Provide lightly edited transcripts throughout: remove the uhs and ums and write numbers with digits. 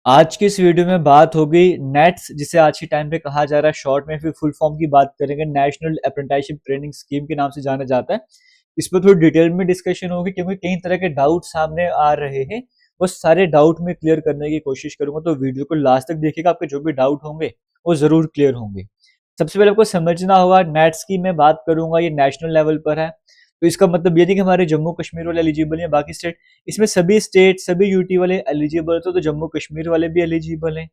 आज की इस वीडियो में बात होगी नेट्स, जिसे आज के टाइम पे कहा जा रहा है शॉर्ट में, फिर फुल फॉर्म की बात करेंगे। नेशनल अप्रेंटिसशिप ट्रेनिंग स्कीम के नाम से जाना जाता है। इस पर थोड़ी डिटेल में डिस्कशन होगी क्योंकि कई तरह के डाउट सामने आ रहे हैं। वो सारे डाउट में क्लियर करने की कोशिश करूंगा, तो वीडियो को लास्ट तक देखिएगा। आपके जो भी डाउट होंगे वो जरूर क्लियर होंगे। सबसे पहले आपको समझना होगा, नेट्स की मैं बात करूंगा, ये नेशनल लेवल पर है। तो इसका मतलब ये नहीं कि हमारे जम्मू कश्मीर वाले एलिजिबल हैं, बाकी स्टेट। इसमें सभी स्टेट, सभी यूटी वाले एलिजिबल, तो जम्मू कश्मीर वाले भी एलिजिबल हैं।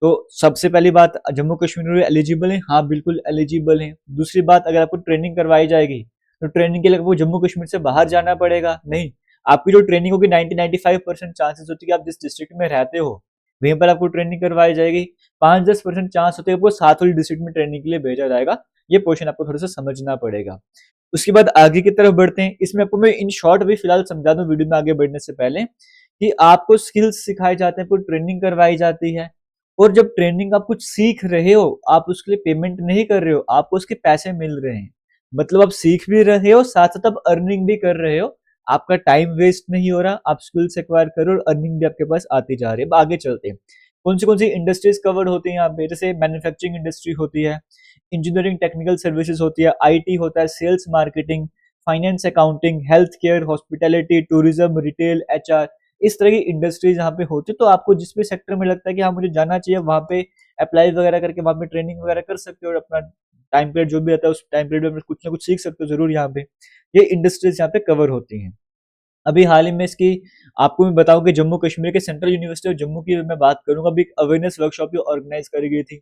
तो सबसे पहली बात, जम्मू कश्मीर वाले एलिजिबल हैं? हाँ, बिल्कुल एलिजिबल हैं। दूसरी बात, अगर आपको ट्रेनिंग करवाई जाएगी तो ट्रेनिंग के लिए आपको जम्मू कश्मीर से बाहर जाना पड़ेगा? नहीं। आपकी जो ट्रेनिंग होगी 90-95% चांसेस होती है कि आप जिस डिस्ट्रिक्ट में रहते हो वहीं पर आपको ट्रेनिंग करवाई जाएगी। 5-10% चांस होते हैं आपको साथ वाली डिस्ट्रिक्ट में ट्रेनिंग के लिए भेजा जाएगा। ये पोर्शन आपको थोड़ा सा समझना पड़ेगा। उसके बाद आगे की तरफ बढ़ते हैं। इसमें आपको मैं इन शॉर्ट भी फिलहाल समझा दूं वीडियो में आगे बढ़ने से पहले, कि आपको स्किल्स सिखाए जाते हैं, आपको ट्रेनिंग करवाई जाती है। और जब ट्रेनिंग आप कुछ सीख रहे हो, आप उसके लिए पेमेंट नहीं कर रहे हो, आपको उसके पैसे मिल रहे हैं। मतलब आप सीख भी रहे हो, साथ साथ आप अर्निंग भी कर रहे हो। आपका टाइम वेस्ट नहीं हो रहा, आप स्किल्स एक्वायर कर रहे हो और अर्निंग भी आपके पास आती जा रही है। अब आगे चलते हैं। कौन सी इंडस्ट्रीज कवर्ड होती हैं यहाँ पे? जैसे मैन्युफैक्चरिंग इंडस्ट्री होती है, इंजीनियरिंग टेक्निकल सर्विसेज होती है, आईटी होता है, sales marketing, finance accounting, health care, hospitality, tourism, retail, HR. इस तरह की इंडस्ट्रीज यहाँ पे होती है। तो आपको जिस भी सेक्टर में लगता है कि हाँ मुझे जाना चाहिए, वहाँ पे अप्लाई वगैरह करके वहाँ पे ट्रेनिंग वगैरह कर सकते हो और अपना टाइम पीरियड जो भी रहता है उस टाइम पीरियड में कुछ ना कुछ सीख सकते हो जरूर यहाँ पे। ये इंडस्ट्रीज यहाँ पे कवर होती हैं। अभी हाल ही में इसकी आपको मैं बताऊं कि जम्मू कश्मीर के सेंट्रल यूनिवर्सिटी ऑफ जम्मू की मैं बात करूंगा, अभी एक अवेयरनेस वर्कशॉप भी ऑर्गेनाइज करी गई थी।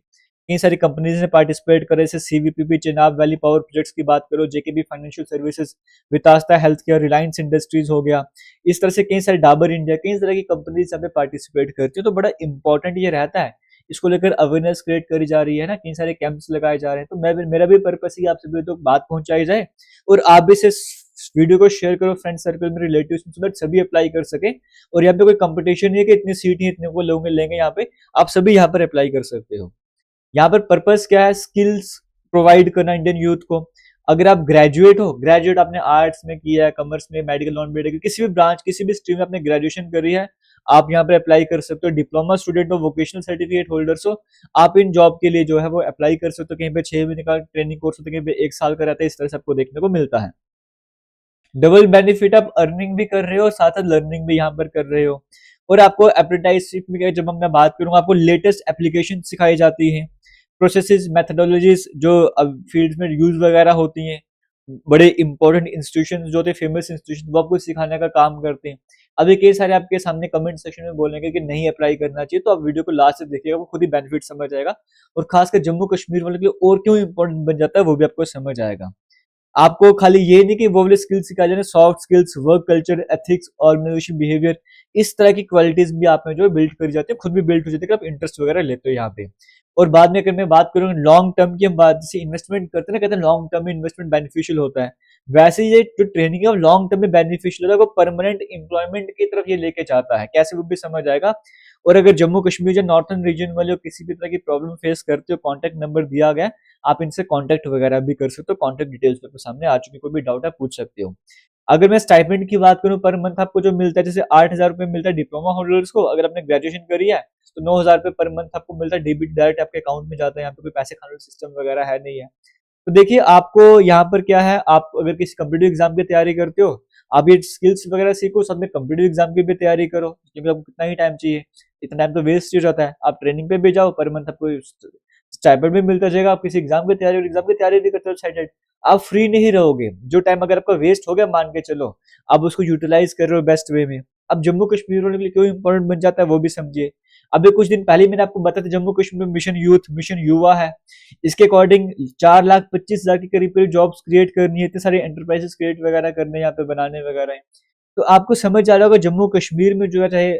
कई सारी कंपनीज ने पार्टिसिपेट करे, जैसे CVPP, Chenab valley power projects की बात करो, JKB financial services, Vitasta health care, Reliance Industries हो गया। इस तरह से कई सारे, डाबर इंडिया, कई तरह की कंपनीज यहाँ पे पार्टिसिपेट करती है। तो बड़ा इंपॉर्टेंट ये रहता है, इसको लेकर अवेयरनेस क्रिएट करी जा रही है ना, कई सारे कैंप्स लगाए जा रहे हैं। तो मैं मेरा भी पर्पस ही आप सभी तो बात पहुंचाई जाए, और आप भी इसे वीडियो को शेयर करो फ्रेंड सर्कल में, रिलेटिव्स में, सो दैट सभी अप्लाई कर सके। और यहाँ पे कोई कंपटीशन नहीं है कि इतनी सीट ही इतने को लोग लेंगे। यहाँ पे आप सभी यहाँ पर अप्लाई कर सकते हो। यहाँ पर पर्पस क्या है? स्किल्स प्रोवाइड करना इंडियन यूथ को। अगर आप ग्रेजुएट हो, ग्रेजुएट आपने आर्ट्स में किया है, कॉमर्स में, मेडिकल, नॉन मेडिकल, किसी भी ब्रांच, किसी भी स्ट्रीम में आपने ग्रेजुएशन करी है, आप यहाँ पर अप्लाई कर सकते हो। डिप्लोमा स्टूडेंट हो, वोकेशनल सर्टिफिकेट होल्डर्स हो, आप इन जॉब के लिए जो है वो अप्लाई कर सकते हो। कहीं पे 6 महीने का ट्रेनिंग कोर्स होता है, कहीं पे 1 साल का रहता है। इस तरह से आपको देखने को मिलता है। डबल बेनिफिट, आप अर्निंग भी कर रहे हो, साथ साथ लर्निंग भी यहाँ पर कर रहे हो। और आपको अप्रेंटिसशिप में जब मैं बात करूंगा, आपको लेटेस्ट एप्लीकेशन सिखाई जाती है, प्रोसेसेस, मेथडोलॉजीज जो अब फील्ड में यूज वगैरह होती हैं। बड़े इंपॉर्टेंट इंस्टीट्यूशन जो होते हैं, फेमस इंस्टीट्यूशन, वो आपको सिखाने का काम करते हैं। अभी कई सारे आपके सामने कमेंट सेक्शन में बोलेंगे कि नहीं अप्लाई करना चाहिए, तो आप वीडियो को लास्ट तक देखिएगा, वो खुद ही बेनिफिट समझ आएगा। और खासकर जम्मू कश्मीर वाले के लिए और क्यों इंपॉर्टेंट बन जाता है वो भी आपको समझ आएगा। आपको खाली ये नहीं कि वो वाले स्किल्स सिखाए जा रहे हैं, soft skills, work culture, ethics, organisation behaviour, इस तरह की क्वालिटीज भी आप में जो बिल्ड करी जाती है, खुद भी बिल्ड हो जाती है, आप इंटरेस्ट वगैरह लेते हो यहाँ पे। और बाद में अगर मैं बात करूँ लॉन्ग टर्म की, हम बात जैसे इन्वेस्टमेंट करते हैं ना, कहते हैं लॉन्ग टर्म में इन्वेस्टमेंट बेनिफिशियल होता है। वैसे ये जो ट्रेनिंग है वो लॉन्ग टर्म में बेनिफिशियल होता है, वो परमानेंट एम्प्लॉयमेंट की तरफ ये लेके जाता है। कैसे वो भी समझ आएगा। और अगर जम्मू कश्मीर या नॉर्थन रीजन वाले किसी भी तरह की प्रॉब्लम फेस करते हो, कॉन्टेक्ट नंबर दिया गया है, आप इनसे कांटेक्ट वगैरह भी कर सकते हो। कांटेक्ट डिटेल्स आपके सामने आ चुकी, कोई भी डाउट है पूछ सकते हो। अगर मैं स्टाइपेंड की बात करूं, पर मंथ आपको जो मिलता है, जैसे 8,000 रुपये मिलता है डिप्लोमा होल्डर्स को। अगर आपने ग्रेजुएशन करी है तो 9,000 रुपये पर मंथ आपको मिलता है, डेबिट डायरेक्ट आपके अकाउंट में जाता है। यहाँ पे कोई पैसे खाने सिस्टम वगैरह है नहीं है। तो देखिए, आपको यहाँ पर क्या है, आप अगर किसी कम्पिटेटिव एग्जाम की तैयारी करते हो, आप ये स्किल्स वगैरह सीखो, साथ में कम्पिटेटिव एग्जाम की भी तैयारी करो, क्योंकि आपको कितना ही टाइम चाहिए, इतना टाइम तो वेस्ट हो जाता है। आप ट्रेनिंग पे भी जाओ, पर मंथ आपको स्टाइपेंड भी मिलता जाएगा, आप किसी एग्जाम की तैयारी और एग्जाम की तैयारी भी करते हो साइड। आप फ्री नहीं रहोगे। जो टाइम अगर आपका वेस्ट हो गया, मान के चलो, आप उसको यूटिलाइज कर रहे हो बेस्ट वे में। अब जम्मू कश्मीर वालों के लिए क्यों इंपॉर्टेंट बन जाता है वो भी समझिए। अभी कुछ दिन पहले मैंने आपको बताया था, जम्मू कश्मीर में मिशन यूथ, मिशन युवा है। इसके अकॉर्डिंग 4,25,000 के करीब करीब जॉब्स क्रिएट करनी है, इतने सारे एंटरप्राइजेस क्रिएट वगैरह करने, यहाँ पे बनाने वगैरह है। तो आपको समझ आ रहा होगा, जम्मू कश्मीर में जो है, चाहे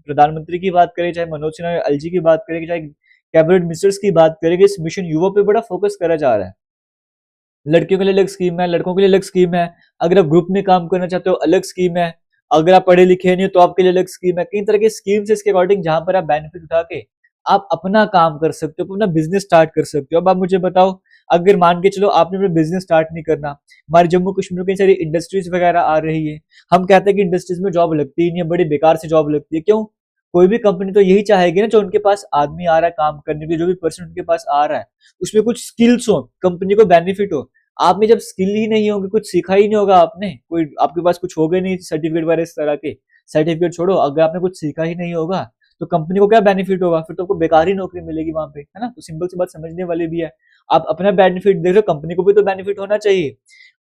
प्रधानमंत्री की बात करें, चाहे मनोज सिन्हा एल जी की बात करें, चाहे कैबिनेट मिनिस्टर्स की बात करें, इस मिशन युवा पे बड़ा फोकस करा जा रहा है। लड़कियों के लिए अलग स्कीम है, लड़कों के लिए अलग स्कीम है। अगर आप ग्रुप में काम करना चाहते हो, अलग स्कीम है। अगर आप पढ़े लिखे नहीं हो तो आपके लिए अलग स्कीम है। कई तरह की स्कीम्स इसके अकॉर्डिंग, जहां पर आप बेनिफिट उठा के आप अपना काम कर सकते हो, अपना बिजनेस स्टार्ट कर सकते हो। अब आप मुझे बताओ, अगर मान के चलो आपने अपना बिजनेस स्टार्ट नहीं करना, हमारे जम्मू कश्मीर में कई सारी इंडस्ट्रीज वगैरह आ रही है, हम कहते हैं कि इंडस्ट्रीज में जॉब लगती ही नहीं है, बड़ी बेकार से जॉब लगती है। क्यों? कोई भी कंपनी तो यही चाहेगी ना, जो उनके पास आदमी आ रहा है काम करने के लिए, जो भी पर्सन उनके पास आ रहा है उसमें कुछ स्किल्स हो, कंपनी को बेनिफिट हो। आप में जब स्किल ही नहीं होगी, कुछ सीखा ही नहीं होगा आपने, कोई आपके पास कुछ होगा नहीं सर्टिफिकेट वगैरह इस तरह के, सर्टिफिकेट छोड़ो, अगर आपने कुछ सीखा ही नहीं होगा तो कंपनी को क्या बेनिफिट होगा, फिर तो आपको बेकार ही नौकरी मिलेगी वहां पे, है ना। तो सिंपल सी बात समझने वाली भी है। आप अपना बेनिफिट देख रहे हो, कंपनी को भी तो बेनिफिट होना चाहिए।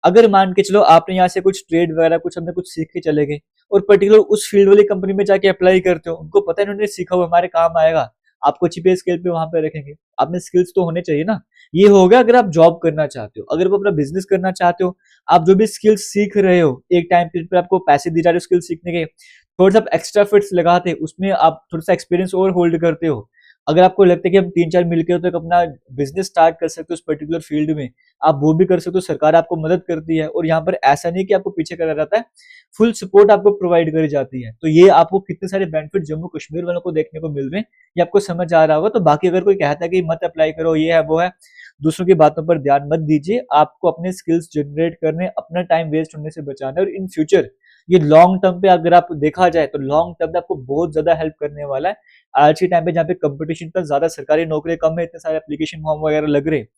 अगर मान के चलो आपने यहाँ से कुछ ट्रेड वगैरह कुछ हमने कुछ सीख के चले गए और पर्टिकुलर उस फील्ड वाली कंपनी में जाके अप्लाई करते हो, उनको पता है इन्होंने सीखा हुआ हमारे काम आएगा, आपको अच्छी पे स्केल पे वहां पे रखेंगे। आपने स्किल्स तो होने चाहिए ना। ये हो गया अगर आप जॉब करना चाहते हो। अगर आप अपना बिजनेस करना चाहते हो, आप जो भी स्किल्स सीख रहे हो, एक टाइम पीरियड पर आपको पैसे दिए जा रहे हो स्किल्स सीखने के, थोड़ा सा एक्स्ट्रा फिट्स लगाते उसमें आप थोड़ा सा एक्सपीरियंस और होल्ड करते हो। अगर आपको लगता है कि हम 3-4 मिलकर तो एक अपना बिजनेस स्टार्ट कर सकते हो उस पर्टिकुलर फील्ड में, आप वो भी कर सकते हो, सरकार आपको मदद करती है। और यहाँ पर ऐसा नहीं कि आपको पीछे करा जाता है, फुल सपोर्ट आपको प्रोवाइड करी जाती है। तो ये आपको कितने सारे बेनिफिट जम्मू कश्मीर वालों को देखने को मिल रहे हैं, ये आपको समझ आ रहा होगा। तो बाकी अगर कोई कहता है कि मत अप्लाई करो, ये है वो है, दूसरों की बातों पर ध्यान मत दीजिए। आपको अपने स्किल्स जनरेट करने, अपना टाइम वेस्ट होने से बचाना है। और इन फ्यूचर ये लॉन्ग टर्म पे अगर आप देखा जाए तो लॉन्ग टर्म पे आपको बहुत ज्यादा हेल्प करने वाला है। आज के टाइम पे जहाँ पे कंपटीशन इतना ज्यादा, सरकारी नौकरी कम है, इतने सारे एप्लीकेशन फॉर्म वगैरह लग रहे हैं,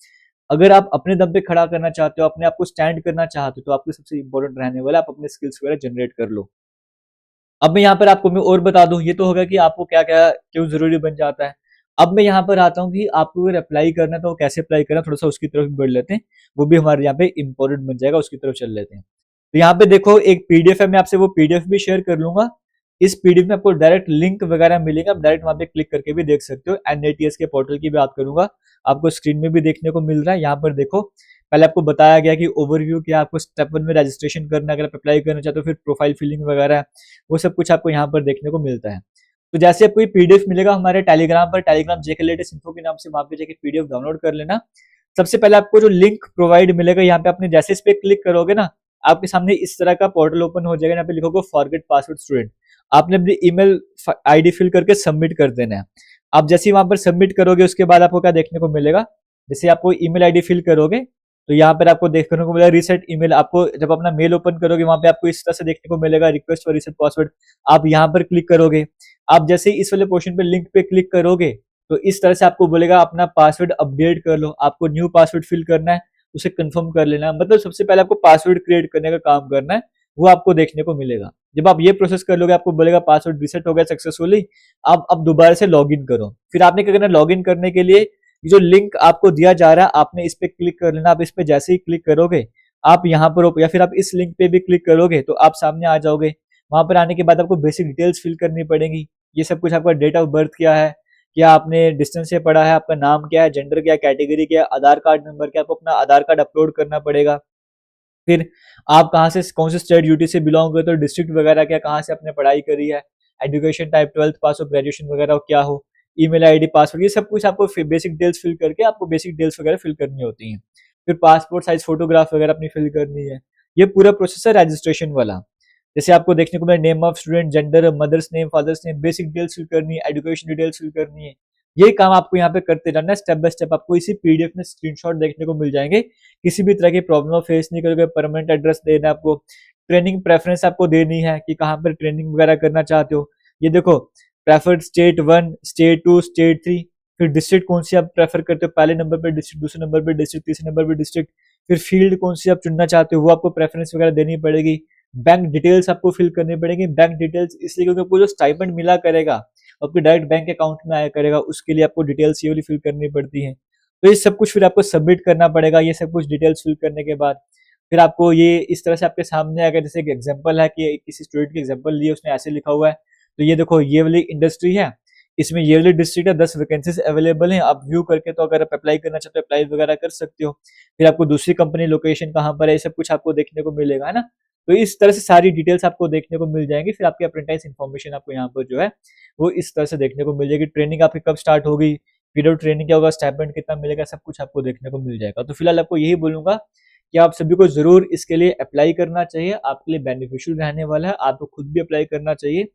अगर आप अपने दम पे खड़ा करना चाहते हो, अपने आप को स्टैंड करना चाहते हो, तो आपको सबसे इंपॉर्टेंट रहने वाला है आप अपने स्किल्स वगैरह जनरेट कर लो। अब मैं यहाँ पर आपको मैं और बता दूं, ये तो होगा कि आपको क्या क्या क्यों जरूरी बन जाता है। अब मैं यहाँ पर आता हूँ कि आपको अगर अप्लाई करना है तो कैसे अप्लाई करना, थोड़ा सा उसकी तरफ बढ़ लेते हैं। वो भी हमारे यहाँ पे इंपॉर्टेंट बन जाएगा, उसकी तरफ चल लेते हैं। तो यहाँ पे देखो एक पीडीएफ है, मैं आपसे वो पीडीएफ भी शेयर कर लूंगा। इस पीडीएफ में आपको डायरेक्ट लिंक वगैरह मिलेगा, आप डायरेक्ट वहां पे क्लिक करके भी देख सकते हो। एनएटीएस के पोर्टल की बात करूंगा, आपको स्क्रीन में भी देखने को मिल रहा है। यहाँ पर देखो, पहले आपको बताया गया कि ओवरव्यू क्या, आपको स्टेप 1 में रजिस्ट्रेशन करना, अगर आप अप्लाई करना चाहते हो, फिर प्रोफाइल फिलिंग वगैरह, वो सब कुछ आपको यहाँ पर देखने को मिलता है। तो जैसे आपको ये पीडीएफ मिलेगा हमारे टेलीग्राम पर, टेलीग्राम जेके लेटेस्ट इन्फो के नाम से, वहां पे जाके पीडीएफ डाउनलोड कर लेना। सबसे पहले आपको जो लिंक प्रोवाइड मिलेगा, यहाँ पे आपने जैसे इस पे क्लिक करोगे ना, आपके सामने इस तरह का पोर्टल ओपन हो जाएगा। यहाँ पे लिखोगे फॉरगेट पासवर्ड स्टूडेंट, आपने अपनी ईमेल आईडी फिल करके सबमिट कर देना है। आप जैसे ही वहां पर सबमिट करोगे, उसके बाद आपको क्या देखने को मिलेगा, जैसे आपको ईमेल आईडी फिल करोगे तो यहाँ पर आपको देखने को मिलेगा रीसेट ईमेल। आपको जब अपना मेल ओपन करोगे, वहां पे आपको इस तरह से देखने को मिलेगा रिक्वेस्ट फॉर रीसेट पासवर्ड। आप यहाँ पर क्लिक करोगे, आप जैसे ही इस वाले पोर्शन पे लिंक पे क्लिक करोगे तो इस तरह से आपको बोलेगा अपना पासवर्ड अपडेट कर लो, आपको न्यू पासवर्ड फिल करना है, उसे कंफर्म कर लेना है। मतलब सबसे पहले आपको पासवर्ड क्रिएट करने का काम करना है, वो आपको देखने को मिलेगा। जब आप ये प्रोसेस कर लोगे, आपको बोलेगा पासवर्ड रीसेट हो गया सक्सेसफुली, आप अब दोबारा से लॉग इन करो। फिर आपने क्या करना, लॉग इन करने के लिए जो लिंक आपको दिया जा रहा है, आपने इस पे क्लिक कर लेना। आप इस पे जैसे ही क्लिक करोगे, आप यहाँ पर या फिर आप इस लिंक पे भी क्लिक करोगे तो आप सामने आ जाओगे। वहां पर आने के बाद आपको बेसिक डिटेल्स फिल करनी पड़ेगी। ये सब कुछ, आपका डेट ऑफ बर्थ क्या है, क्या आपने डिस्टेंस से पढ़ा है, आपका नाम क्या है, जेंडर क्या है, कैटेगरी क्या है, आधार कार्ड नंबर क्या है, आपको अपना आधार कार्ड अपलोड करना पड़ेगा। फिर आप कहाँ से, कौन से स्टेट यूटी से बिलोंग करते हो, डिस्ट्रिक्ट वगैरह क्या, कहाँ से आपने पढ़ाई करी है, एजुकेशन टाइप 12th पास हो, ग्रेजुएशन वगैरह क्या हो, ईमेल आईडी, पासवर्ड, ये सब कुछ आपको बेसिक डिटेल्स फिल करके आपको बेसिक डिटेल्स वगैरह फिल करनी होती हैं। फिर पासपोर्ट साइज फोटोग्राफ वगैरह अपनी फिल करनी है। ये पूरा प्रोसेस है रजिस्ट्रेशन वाला। जैसे आपको देखने को मिला name of student, gender, mother's name, father's name, basic details fill करनी है, एजुकेशन डिटेल्स फिल करनी है। ये काम आपको यहाँ पे करते रहना है स्टेप बाय स्टेप। आपको इसी पीडीएफ में स्क्रीनशॉट देखने को मिल जाएंगे। किसी भी तरह की प्रॉब्लम फेस नहीं करोगे। परमानेंट एड्रेस देना है आपको, ट्रेनिंग प्रेफरेंस आपको देनी है कि कहाँ पर ट्रेनिंग वगैरह करना चाहते हो। ये देखो, प्रेफर्ड स्टेट 1, स्टेट 2, स्टेट 3, फिर डिस्ट्रिक्ट कौन सी आप प्रेफर करते हो, पहले नंबर पे डिस्ट्रिक्ट, दूसरे नंबर पे डिस्ट्रिक्ट, तीसरे नंबर पे डिस्ट्रिक्ट, फिर फील्ड कौन सी आप चुनना चाहते हो, वो आपको प्रेफरेंस वगैरह देनी पड़ेगी। बैंक डिटेल्स आपको फिल करनी पड़ेगी। बैंक डिटेल्स इसलिए क्योंकि आपको जो स्टाइपेंड मिला करेगा आपके डायरेक्ट बैंक अकाउंट में आया करेगा, उसके लिए आपको डिटेल्स ये वाली फिल करनी पड़ती है। तो ये सब कुछ फिर आपको सबमिट करना पड़ेगा। ये सब कुछ डिटेल्स फिल करने के बाद फिर आपको ये इस तरह से आपके सामने आएगा। जैसे एक एग्जांपल है कि किसी स्टूडेंट की एग्जांपल लिए, उसने ऐसे लिखा हुआ है, तो ये देखो ये वाली इंडस्ट्री है, इसमें ये वाली डिस्ट्रिक्ट है, 10 वैकेंसीज अवेलेबल हैं। आप व्यू करके तो अगर आप अप्लाई करना चाहते हो अप्लाई वगैरह कर सकते हो। फिर आपको दूसरी कंपनी लोकेशन कहाँ पर है, ये सब कुछ आपको देखने को मिलेगा, है ना। तो इस तरह से सारी डिटेल्स आपको देखने को मिल जाएंगी। फिर आपकी अप्रेंटिस इन्फॉर्मेशन आपको यहाँ पर जो है वो इस तरह से देखने को मिल जाएगी। ट्रेनिंग आपकी कब स्टार्ट होगी, पीरियड ऑफ ट्रेनिंग क्या होगा, स्टाइपेंड कितना मिलेगा, सब कुछ आपको देखने को मिल जाएगा। तो फिलहाल आपको यही बोलूंगा कि आप सभी को जरूर इसके लिए अप्लाई करना चाहिए, आपके लिए बेनिफिशियल रहने वाला है। आपको खुद भी अप्लाई करना चाहिए,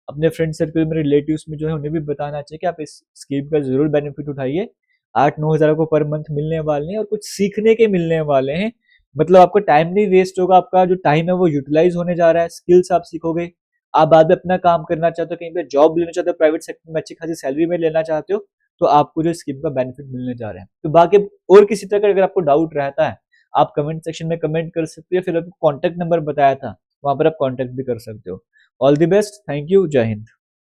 अपने फ्रेंड सर्कल में, रिलेटिव्स में जो है उन्हें भी बताना चाहिए कि आप इस स्कीम का जरूर बेनिफिट उठाइए। 8-9 हज़ार को पर मंथ मिलने वाले हैं और कुछ सीखने के मिलने वाले हैं। मतलब आपका टाइम नहीं वेस्ट होगा, आपका जो टाइम है वो यूटिलाइज होने जा रहा है। स्किल्स आप सीखोगे, आप बाद में अपना काम करना चाहते हो, कहीं पे जॉब लेना चाहते हो, प्राइवेट सेक्टर में अच्छी खासी सैलरी में लेना चाहते हो, तो आपको जो स्कीम का बेनिफिट मिलने जा रहे हैं। तो बाकी और किसी तरह का अगर आपको डाउट रहता है, आप कमेंट सेक्शन में कमेंट कर सकते हो, फिर आपको कॉन्टैक्ट नंबर बताया था, वहाँ पर आप कॉन्टैक्ट भी कर सकते हो। All the best, thank you, जय हिंद।